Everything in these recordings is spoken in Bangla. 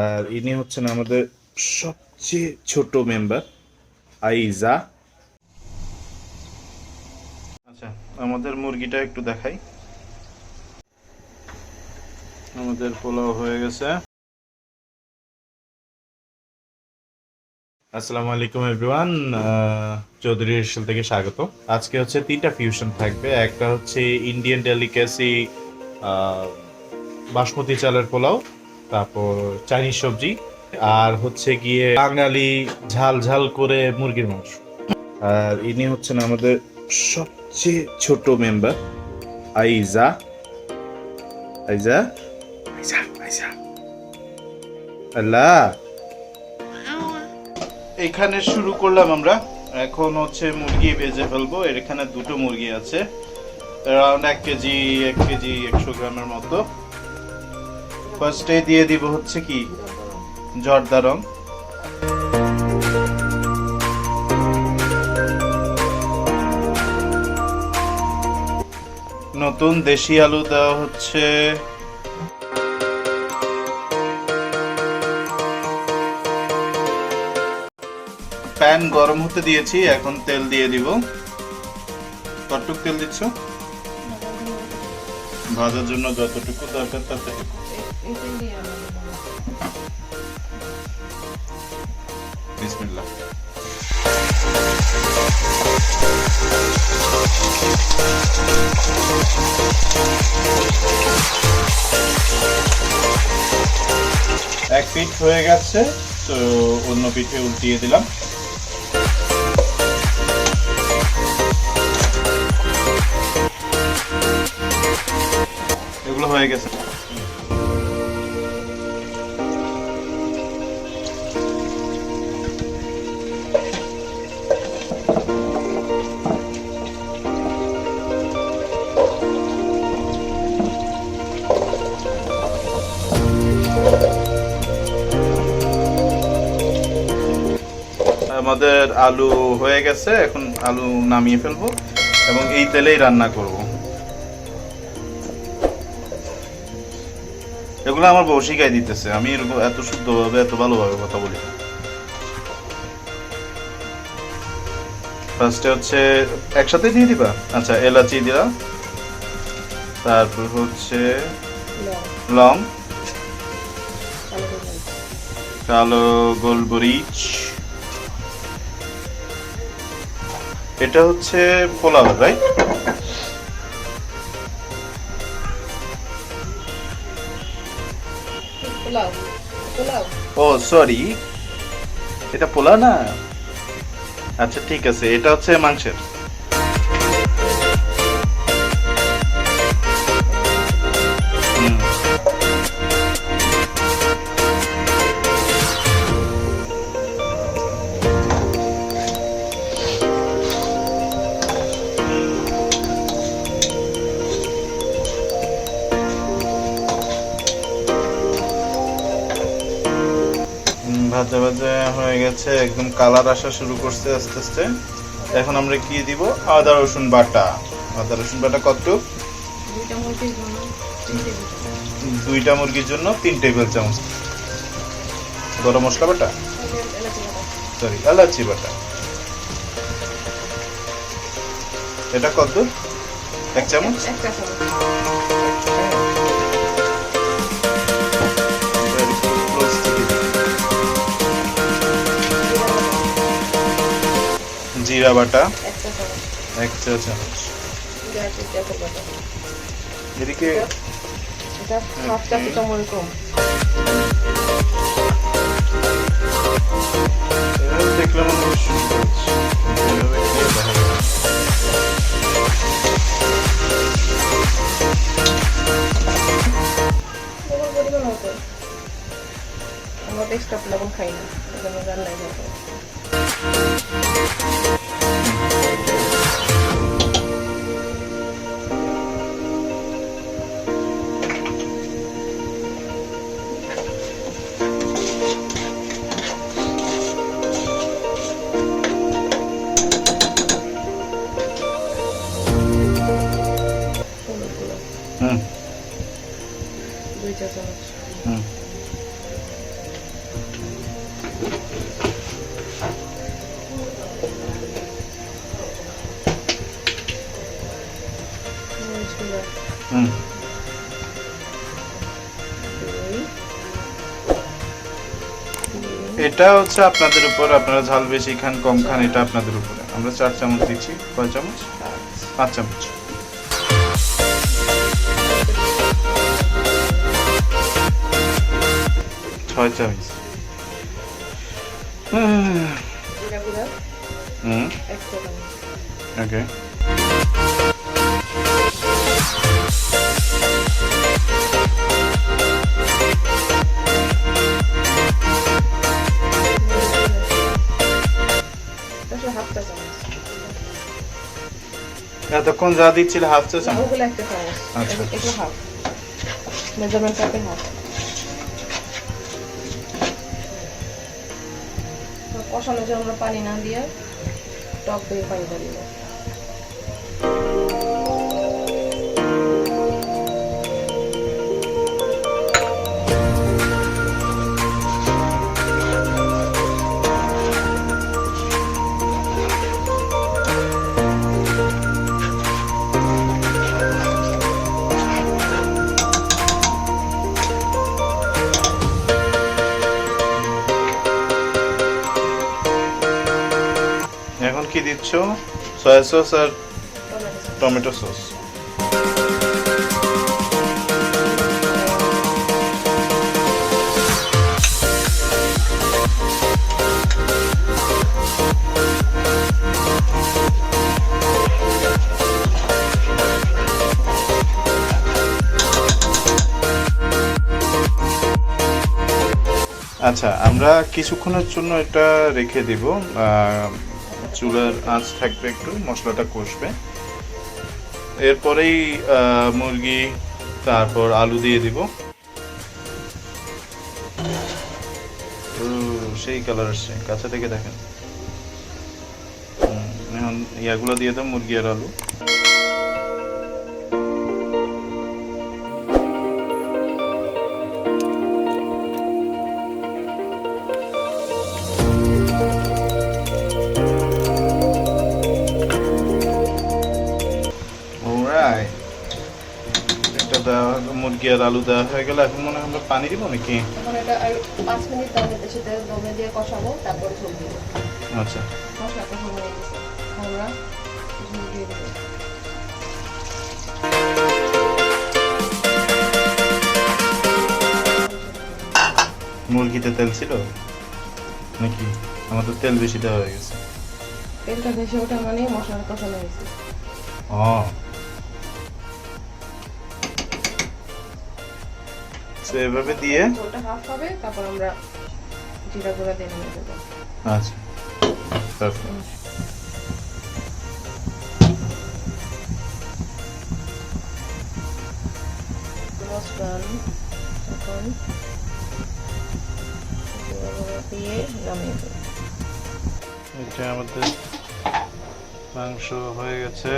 আর ইনি হচ্ছেন আমাদের সবচেয়ে ছোট মেম্বার আইজা। আচ্ছা, আমাদের মুরগিটা একটু দেখাই। আমাদের পোলাও হয়ে গেছে। আসসালামু আলাইকুম এভরিওয়ান, চৌধুরী হেশেল থেকে স্বাগত। আজকে হচ্ছে 3টা ফিউশন থাকবে। একটা হচ্ছে ইন্ডিয়ান ডেলিকেসি বাসমতি চালের পোলাও, তারপর চাইনিজ সবজি, আর হচ্ছে গিয়ে বাঙালি ঝাল ঝাল করে মুরগির মাংস। আর ইনি হচ্ছেন আমাদের সবচেয়ে ছোট মেম্বার আইজা। আইজা, আইজা, আইজা, আল্লাহ। এখানে শুরু করলাম আমরা। এখন হচ্ছে মুরগি ভেজে ফেলবো। এখানে দুটো মুরগি আছে, অ্যারাউন্ড 1 কেজি 100 গ্রামের মতো। ফার্স্টে দিয়ে দিব হচ্ছে কি জর্দা রং, নতুন দেশি আলু দেওয়া হচ্ছে, প্যান গরম হতে দিয়েছি, এখন তেল দিয়ে দিব। কতটুকু তেল দিচ্ছ? ভাজার জন্য যতটুকু দরকার ততটুকু। বিসমিল্লাহ। এক পিঠ হয়ে গেছে, তো অন্য পিঠে উল্টিয়ে দিলাম। এগুলো হয়ে গেছে। আমাদের আলু হয়ে গেছে, এখন আলু নামিয়ে ফেলবো এবং এই তেলেই রান্না করব। এগুলো আমার বউ শিখাই দিতেছে, আমি এরকম এত শুদ্ধভাবে এত ভালোভাবে কথা বলি। ফার্স্টে হচ্ছে একসাথে দিয়ে দিবা। আচ্ছা, এলাচি দিলাম, তারপর হচ্ছে লং, কালো গোলমরিচ। এটা হচ্ছে পোলাও, রাইট? ও সরি, এটা পোলাও না। আচ্ছা ঠিক আছে, এটা হচ্ছে মাংসের। ভাজা ভাজা হয়ে গেছে, একদম কালার আসা শুরু করছে আস্তে আস্তে। এখন আমরা কি দিব? আদা রসুন বাটা। আদা রসুন বাটা কতটুকু? 2টা মুরগির জন্য 3 টেবিল চামচ। গরম মশলা বাটা, সরি এলাচি বাটা। এটা কত? 1 চামচ। জিরা বাটা 1 চা চামচ। এদিকে দেখলাম এক্সট্রা লবণ খাই না, রান্নায় ভালো। এটা হচ্ছে আপনাদের উপর, আপনারা ঝাল বেশি খান কম খান এটা আপনাদের উপরে। আমরা 4 চামচ দিচ্ছি। কয় চামচ? 5 চামচ। ছয় চামচ। জিরা গুঁড়া হুম, 1 চা চামচ। ওকে। এটা 1/2 চা চামচ। এতক্ষণ যা দিচ্ছিল হাফ চা চামচ। ওগুলো 1 চা চামচ। আচ্ছা। এগুলো হাফ। মেজারমেন্ট কাপে হাফ। কষানো যে আমরা পানি না দিয়ে টক দই পানিটা দিব। এখন কি দিচ্ছ? সয়া সস আর টমেটো সস। আচ্ছা, আমরা কিছুক্ষণের জন্য এটা রেখে দিব। চুলার আঁচ থাকবে, একটু মশলাটা কষবে। এরপরেই মুরগি তারপর আলু দিয়ে দিব। সেই কালার আসছে, কাছে থেকে দেখেন। এখন ইয়াগুলো দিয়ে দাও, মুরগি আর আলু। মুরগি আর আলু দেওয়া হয়ে গেল। এখন মনে হয় আমরা পানি দিব নাকি? এখন এটা আর 5 মিনিট সাথে দমে দিয়ে কষাবো, তারপর ঝোল দিব। আচ্ছা, মশলা কষানো হয়ে গেছে, আমরা ঝোল দিয়ে দেব। মুরগিতে তেল ছিল নাকি? আমাদের তেল বেশি দেওয়া হয়ে গেছে। তেলটা বেশি ওঠা মানে মশলা কষানো হয়েছে। ও, এভাবে দিয়ে ঝোলটা হাফ হবে, তারপর আমরা জিরা গুঁড়া দিয়ে নেমে দেবো। আচ্ছা, পারফেক্ট। তখন জিরা গুঁড়া দিয়ে নামিয়ে দেবো। এটা আমাদের মাংস হয়ে গেছে।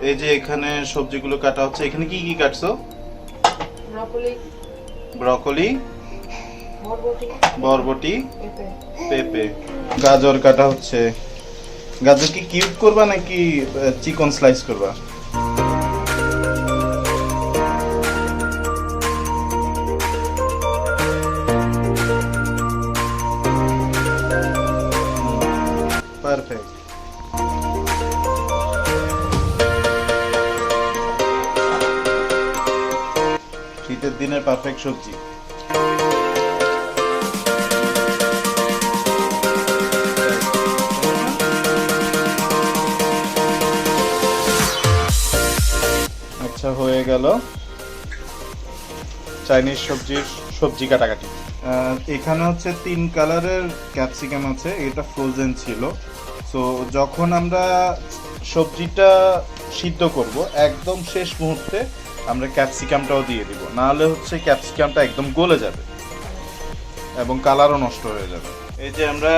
এই যে এখানে সবজিগুলো কাটা হচ্ছে। এখানে কি কি কাটছো? ব্রকলি, বরবটি, পেঁপে, গাজর কাটা হচ্ছে। গাজর কি কিউব করবা নাকি চিকন স্লাইস করবা? পারফেক্ট। শীতের দিনের পারফেক্ট সবজি। আচ্ছা, হয়ে গেল চাইনিজ সবজি কাটাকাটি। এখানে হচ্ছে 3 কালারের ক্যাপসিকাম আছে। এটা ফ্রোজেন ছিল। সো যখন আমরা সবজিটা সিদ্ধ করব, একদম শেষ মুহূর্তে আমরা ক্যাপসিকামটাও দিয়ে দিব, না হলে হচ্ছে ক্যাপসিকামটা একদম গলে যাবে এবং কালারও নষ্ট হয়ে যাবে। এই যে আমরা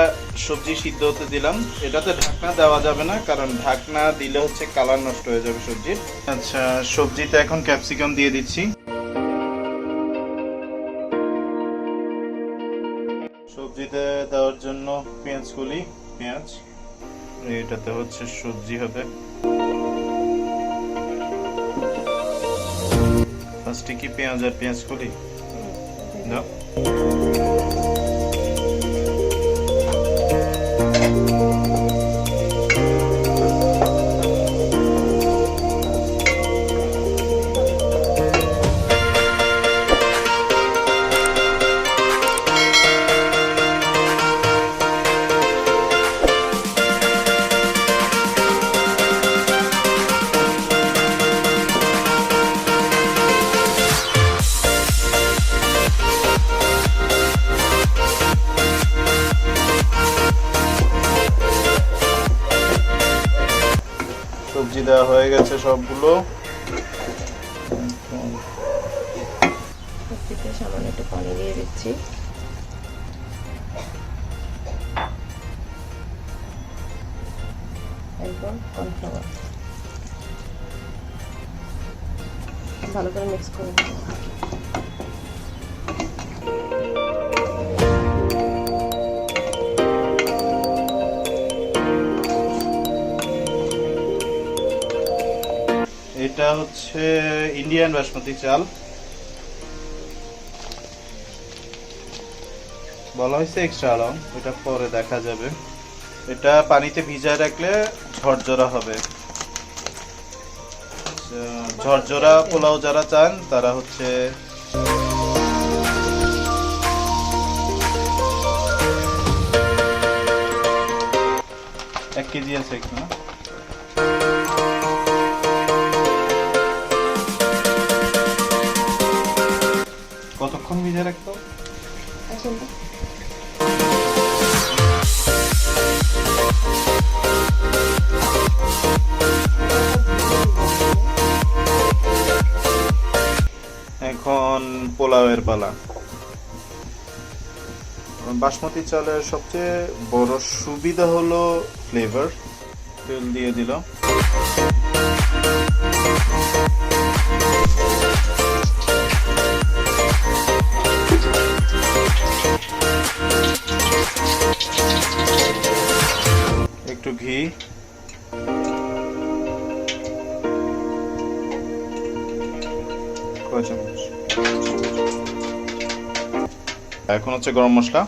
সবজি সিদ্ধ হতে দিলাম। এটাতে ঢাকনা দেওয়া যাবে না, কারণ ঢাকনা দিলে হচ্ছে কালার নষ্ট হয়ে যাবে সবজির। আচ্ছা, সবজিতে এখন ক্যাপসিকাম দিয়ে দিচ্ছি। সবজিতে দেওয়ার জন্য পেঁয়াজ কুলি, পেঁয়াজ। এটাতে হচ্ছে সবজি হবে। ফার্স্টে কি পেঁয়াজ আর পেঁয়াজ কুলি দাও। দেওয়া হয়ে গেছে সবগুলো। সামান্য একটু পানি দিয়ে দিচ্ছি। এরপর কর্নফ্লাওয়ার ভালো করে মিক্স করে দেব। এটা হচ্ছে ইন্ডিয়ান বাসমতি চাল, বলা হয়েছে এক্সট্রা লং, এটা পরে দেখা যাবে। এটা পানিতে ভিজায় রাখলে ঝরঝরা হবে। ঝরঝরা পোলাও যারা চান তারা হচ্ছে 1 কেজি আছে এখানে। কতক্ষণ ভিজে রাখতো? এখন এখন পোলাওয়ের পালা। বাসমতি চালের সবচেয়ে বড় সুবিধা হলো ফ্লেভার। তেল দিয়ে দিল, একটু ঘি, এখন হচ্ছে গরম মশলা,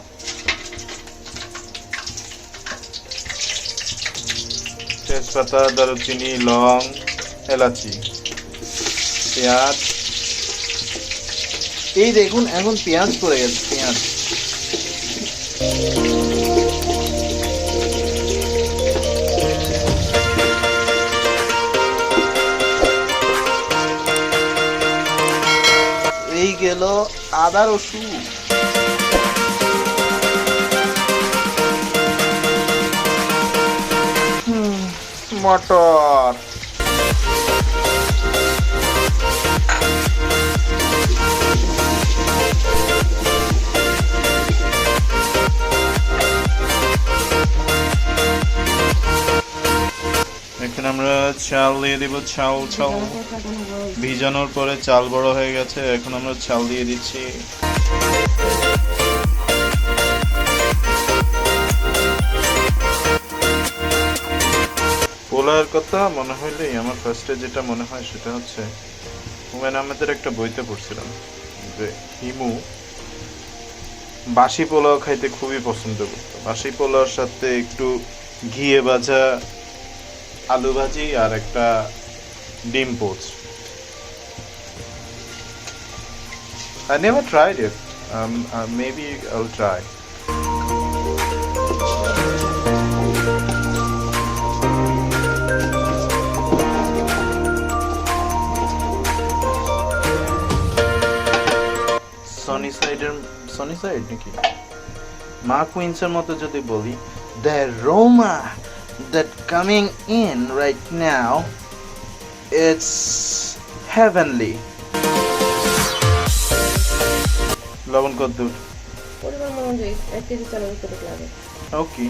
তেজপাতা, দারুচিনি, লং, এলাচি, পেঁয়াজ। এই দেখুন এখন পেঁয়াজ পড়ে গেছে। পেঁয়াজ এই গেল আদা রসুন, মটর, এখন আমরা চাল দিয়ে দিব। চাল ভিজানোর পরে চাল বড় হয়ে গেছে, এখন আমরা চাল দিয়ে দিচ্ছি। পোলাওয়ের কথা মনে হইলেই আমার ফার্স্টে যেটা মনে হয় সেটা হচ্ছে হুমায়ুন আহমেদের একটা বইতে পড়ছিলাম যে হিমু বাসি পোলাও খাইতে খুবই পছন্দ করতো। বাসি পোলাওর সাথে একটু ঘিয়ে ভাজা আলু ভাজি আর একটা ডিম poach. I never tried it. Maybe I'll try. Sunnyside নাকি মা কুইন্সের মতো যদি বলি, the aroma that coming in right now, it's heavenly. লবণ কত দূর? পরিমাণ অনুযায়ী 1 কেজি চালের কত লাগে? ওকে,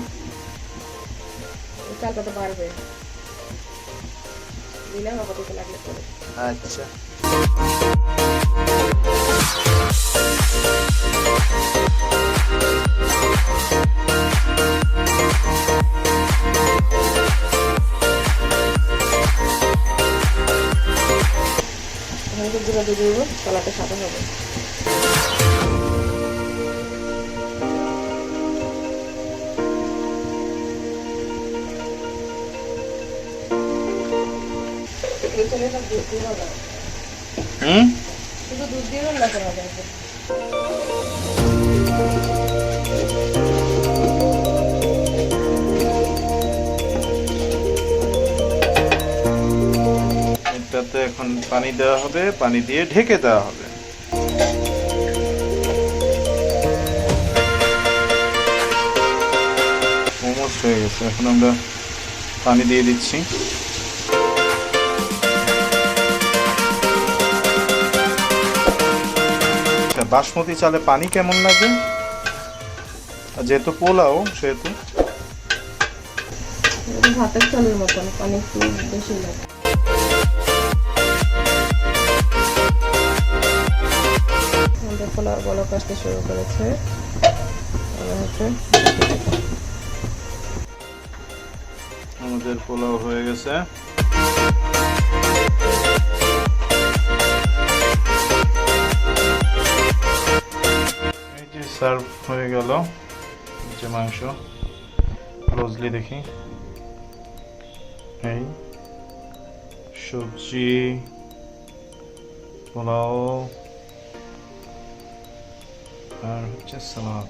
চালটা তো বাড়বে, দিলে হবে কত লাগলে পরে। আচ্ছা, গুঁড়া দিয়ে দেবো, কলাটা সাদা হবে। শুধু দুধ দিয়ে রান্না করা হবে। এটাতে এখন পানি দেওয়া হবে, পানি দিয়ে ঢেকে দেওয়া হবে। অলমোস্ট হয়ে গেছে, এখন আমরা পানি দিয়ে দিচ্ছি। বাসমতি চালে পানি কেমন লাগে? আর যেহেতু পোলাও সেহেতু এরকম ভাতের চালের মতন পানি একটু বেশি লাগে। আমাদের পোলাও বলক আসতে শুরু করেছে। আমাদের পোলাও হয়ে গেছে। এই যে সার্ভ হয়ে গেল। যে মাংস ক্লোজলি দেখি, এই সবজি, পোলাও আর হচ্ছে সালাদ।